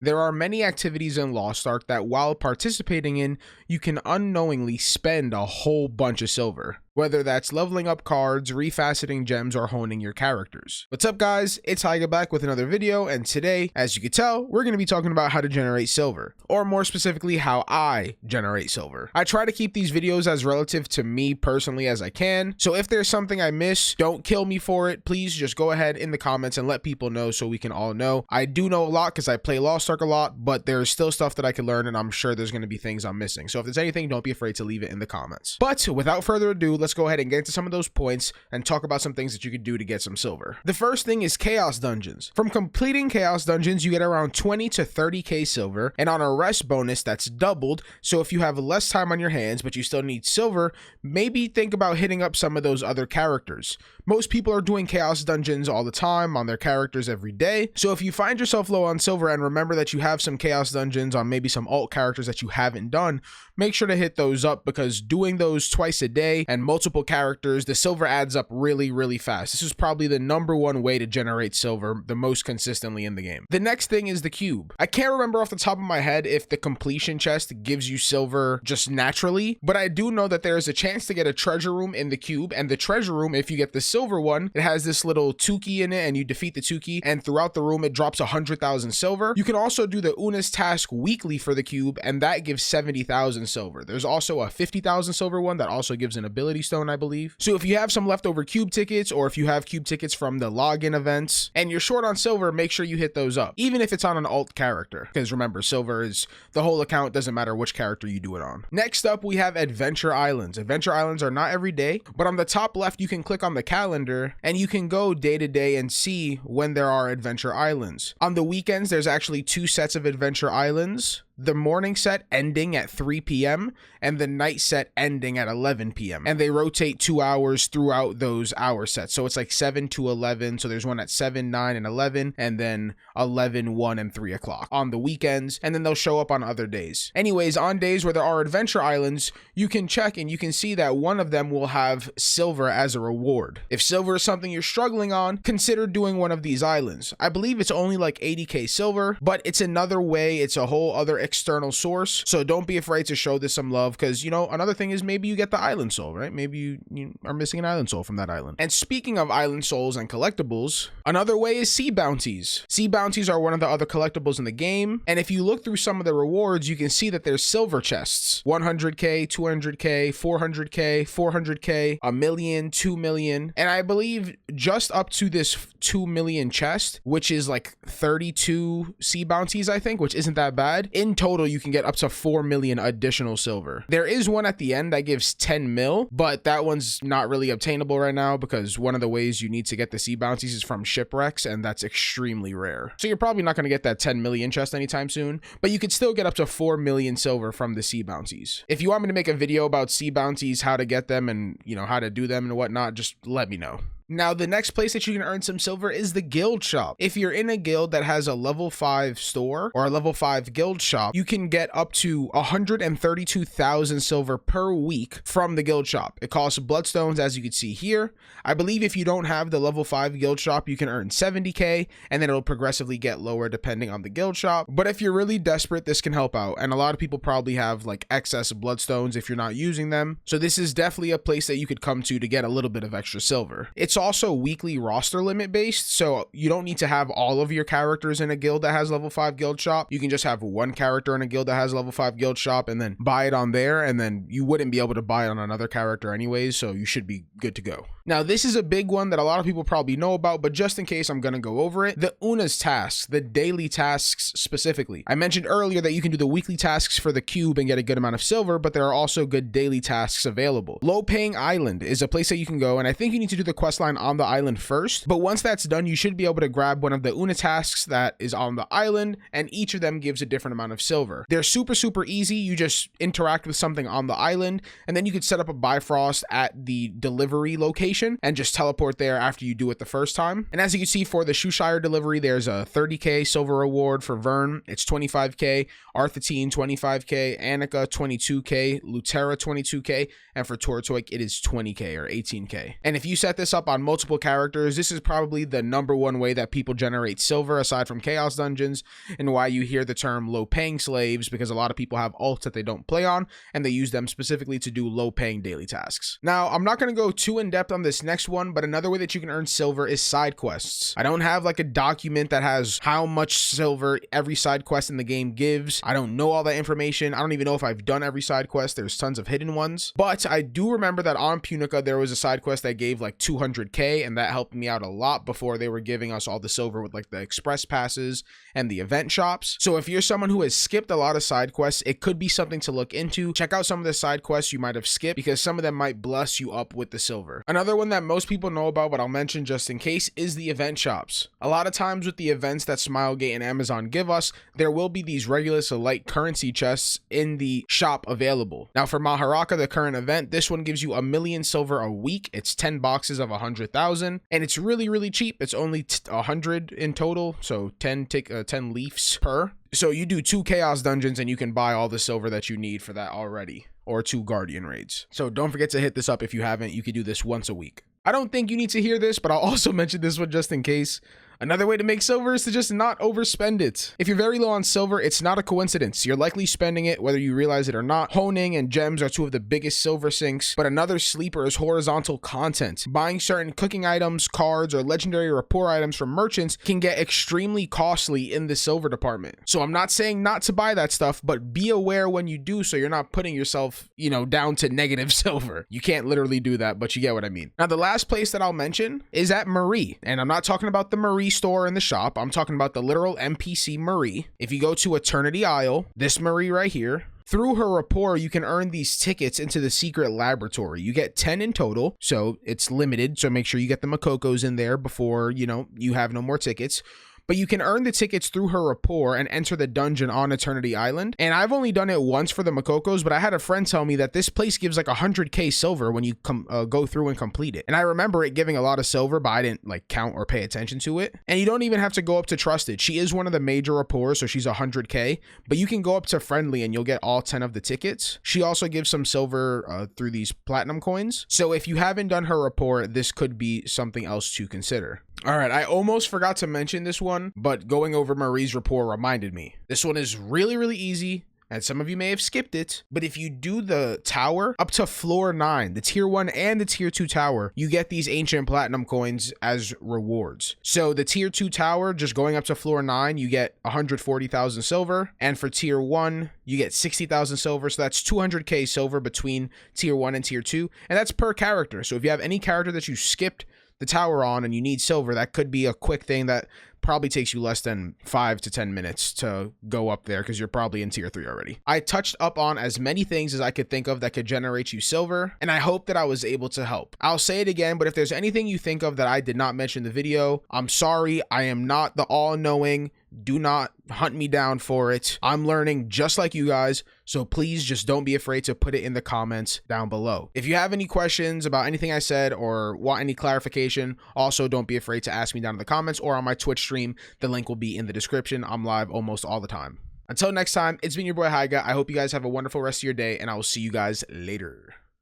There are many activities in Lost Ark that while participating in, you can unknowingly spend a whole bunch of silver. Whether that's leveling up cards, refaceting gems, or honing your characters. What's up guys, it's Hyga back with another video, and today, as you can tell, we're going to be talking about how to generate silver. Or more specifically, how I generate silver. I try to keep these videos as relative to me personally as I can, so if there's something I miss, don't kill me for it. Please just go ahead in the comments and let people know so we can all know. I do know a lot because I play Lost Ark a lot, but there's still stuff that I can learn, and I'm sure there's going to be things I'm missing. So if there's anything, don't be afraid to leave it in the comments. But without further ado, let's go ahead and get into some of those points and talk about some things that you could do to get some silver. The first thing is Chaos Dungeons. From completing Chaos Dungeons, you get around 20 to 30k silver, and on a rest bonus, that's doubled. So if you have less time on your hands, but you still need silver, maybe think about hitting up some of those other characters. Most people are doing Chaos Dungeons all the time on their characters every day. So if you find yourself low on silver and remember that you have some Chaos Dungeons on maybe some alt characters that you haven't done, make sure to hit those up, because doing those twice a day and multiple characters, the silver adds up really fast. This is probably the #1 way to generate silver the most consistently in the game. The next thing is the cube. I can't remember off the top of my head if the completion chest gives you silver just naturally, but I do know that there is a chance to get a treasure room in the cube, and the treasure room, if you get the silver one, it has this little Tuki in it, and you defeat the Tuki, and throughout the room it drops 100,000 silver. You can also do the Una's task weekly for the cube, and that gives 70,000 silver. There's also a 50,000 silver one that also gives an ability stone, I believe. So if you have some leftover cube tickets, or if you have cube tickets from the login events and you're short on silver, make sure you hit those up, even if it's on an alt character, because remember, silver is the whole account, doesn't matter which character you do it on. Next up, we have Adventure Islands. Adventure Islands are not every day, but on the top left you can click on the calendar and you can go day to day and see when there are Adventure Islands. On the weekends, there's actually 2 sets of Adventure Islands. The morning set ending at 3 p.m. and the night set ending at 11 p.m. And they rotate 2 hours throughout those hour sets. So it's like 7 to 11. So there's one at 7, 9, and 11, and then 11, 1, and 3 o'clock on the weekends. And then they'll show up on other days. Anyways, on days where there are Adventure Islands, you can check and you can see that one of them will have silver as a reward. If silver is something you're struggling on, consider doing one of these islands. I believe it's only like 80k silver, but it's another way. It's a whole other external source, so don't be afraid to show this some love, because you know, another thing is maybe you get the island soul, right? Maybe you are missing an island soul from that island. And speaking of island souls and collectibles, another way is sea bounties. Sea bounties are one of the other collectibles in the game, and if you look through some of the rewards, you can see that there's silver chests: 100k, 200k, 400k, 400k, a million, 2 million, and I believe just up to this 2 million chest, which is like 32 sea bounties, I think, which isn't that bad. In total, you can get up to 4 million additional silver. There is one at the end that gives 10 mil, but that one's not really obtainable right now, because one of the ways you need to get the sea bounties is from shipwrecks, and that's extremely rare. So you're probably not going to get that 10 million chest anytime soon, but you could still get up to 4 million silver from the sea bounties. If you want me to make a video about sea bounties, how to get them, and you know, how to do them and whatnot, just let me know. Now, the next place that you can earn some silver is the guild shop. If you're in a guild that has a level 5 store or a level 5 guild shop, you can get up to 132,000 silver per week from the guild shop. It costs bloodstones, as you can see here. I believe if you don't have the level 5 guild shop, you can earn 70k, and then it'll progressively get lower depending on the guild shop. But if you're really desperate, this can help out. And a lot of people probably have like excess bloodstones if you're not using them. So this is definitely a place that you could come to get a little bit of extra silver. It's also weekly roster limit based, so you don't need to have all of your characters in a guild that has level 5 guild shop. You can just have one character in a guild that has level 5 guild shop and then buy it on there, and then you wouldn't be able to buy it on another character anyways, so you should be good to go. Now, this is a big one that a lot of people probably know about, but just in case, I'm going to go over it. The Una's tasks, the daily tasks specifically. I mentioned earlier that you can do the weekly tasks for the cube and get a good amount of silver, but there are also good daily tasks available. Low Paying Island is a place that you can go, and I think you need to do the questline on the island first, but once that's done, you should be able to grab one of the Una tasks that is on the island, and each of them gives a different amount of silver. They're super easy. You just interact with something on the island, and then you could set up a Bifrost at the delivery location location and just teleport there after you do it the first time. And as you can see, for the Shoeshire delivery, there's a 30k silver reward. For Vern, it's 25k, Arthitine 25k, Annika 22k, Lutera 22k, and for Tortoik it is 20k or 18k. And if you set this up on multiple characters, this is probably the #1 way that people generate silver aside from Chaos Dungeons, and why you hear the term low-paying slaves, because a lot of people have ults that they don't play on and they use them specifically to do low-paying daily tasks. Now, I'm not going to go too in-depth on this next one, but another way that you can earn silver is side quests. I don't have like a document that has how much silver every side quest in the game gives. I don't know all that information. I don't even know if I've done every side quest. There's tons of hidden ones, but I do remember that on Punica there was a side quest that gave like 200k, and that helped me out a lot before they were giving us all the silver with like the express passes and the event shops. So if you're someone who has skipped a lot of side quests, it could be something to look into. Check out some of the side quests you might have skipped, because some of them might bless you up with the silver. Another one that most people know about, but I'll mention just in case, is the event shops. A lot of times with the events that Smilegate and Amazon give us, there will be these Regulus Elite currency chests in the shop available. Now for Maharaka, the current event, this one gives you 1,000,000 silver a week. It's 10 boxes of 100,000, and it's really cheap. It's only 100 in total, so 10 leafs per. So you do 2 Chaos Dungeons and you can buy all the silver that you need for that already, or 2 Guardian raids. So don't forget to hit this up if you haven't. You could do this once a week. I don't think you need to hear this, but I'll also mention this one just in case. Another way to make silver is to just not overspend it. If you're very low on silver, it's not a coincidence. You're likely spending it whether you realize it or not. Honing and gems are 2 of the biggest silver sinks, but another sleeper is horizontal content. Buying certain cooking items, cards, or legendary rapport items from merchants can get extremely costly in the silver department. So I'm not saying not to buy that stuff, but be aware when you do so you're not putting yourself, down to negative silver. You can't literally do that, but you get what I mean. Now, the last place that I'll mention is at Marie, and I'm not talking about the Marie store in the shop. I'm talking about the literal NPC Marie. If you go to Eternity Isle, this Marie right here, through her rapport, you can earn these tickets into the secret laboratory. You get 10 in total, so it's limited. So make sure you get the Makokos in there before, you have no more tickets. But you can earn the tickets through her rapport and enter the dungeon on Eternity Island. And I've only done it once for the Makokos, but I had a friend tell me that this place gives like 100k silver when you go through and complete it. And I remember it giving a lot of silver, but I didn't like count or pay attention to it. And you don't even have to go up to Trusted. She is one of the major rapports, so she's 100k, but you can go up to Friendly and you'll get all 10 of the tickets. She also gives some silver through these platinum coins. So if you haven't done her rapport, this could be something else to consider. All right, I almost forgot to mention this one, but going over Marie's rapport reminded me. This one is really easy, and some of you may have skipped it, but if you do the tower up to floor 9, the tier 1 and the tier 2 tower, you get these ancient platinum coins as rewards. So the tier 2 tower, just going up to floor 9, you get 140,000 silver, and for tier 1, you get 60,000 silver, so that's 200k silver between tier 1 and tier 2, and that's per character. So if you have any character that you skipped the tower on and you need silver, that could be a quick thing that probably takes you less than 5 to 10 minutes to go up there, because you're probably in tier 3 already. I touched up on as many things as I could think of that could generate you silver, and I hope that I was able to help. I'll say it again, but if there's anything you think of that I did not mention in the video, I'm sorry. I am not the all-knowing. Do not hunt me down for it. I'm learning just like you guys, so please just don't be afraid to put it in the comments down below. If you have any questions about anything I said or want any clarification, also don't be afraid to ask me down in the comments or on my Twitch stream. The link will be in the description. I'm live almost all the time. Until next time, it's been your boy Hyga. I hope you guys have a wonderful rest of your day, and I will see you guys later.